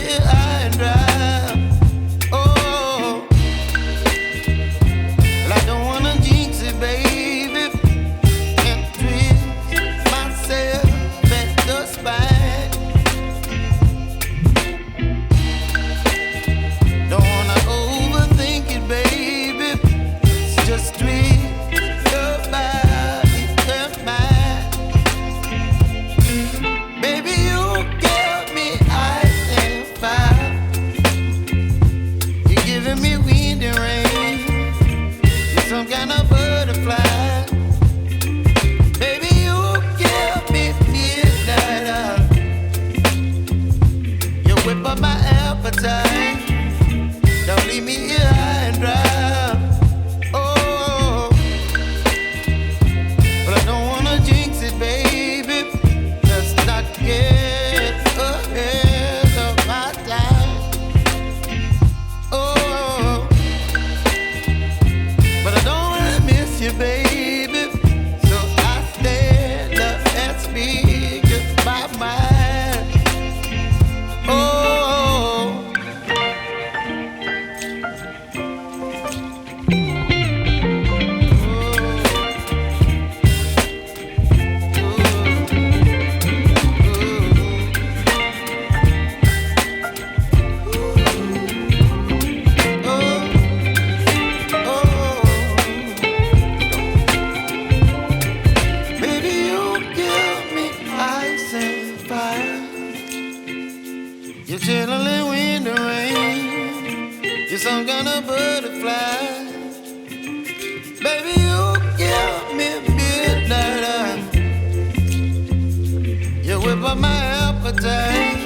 here high and dry. Oh, well, I don't wanna jinx it, baby, and twist myself at the spine. Don't wanna overthink it, baby. It's just twist your body and mine. Baby, you give me ice and fire. You're giving me wind and rain. You're some kind of butterfly. Baby, you give me midnight. You whip up my appetite. Don't leave me here high and dry. Oh, but I don't wanna jinx it, baby. Let's not get ahead of my time. Oh, but I don't wanna miss you, baby. So I stand up and speak my mind. Oh. You're chilling wind and rain. You're some kind of butterfly. Baby, you give me midnight. You whip up my appetite.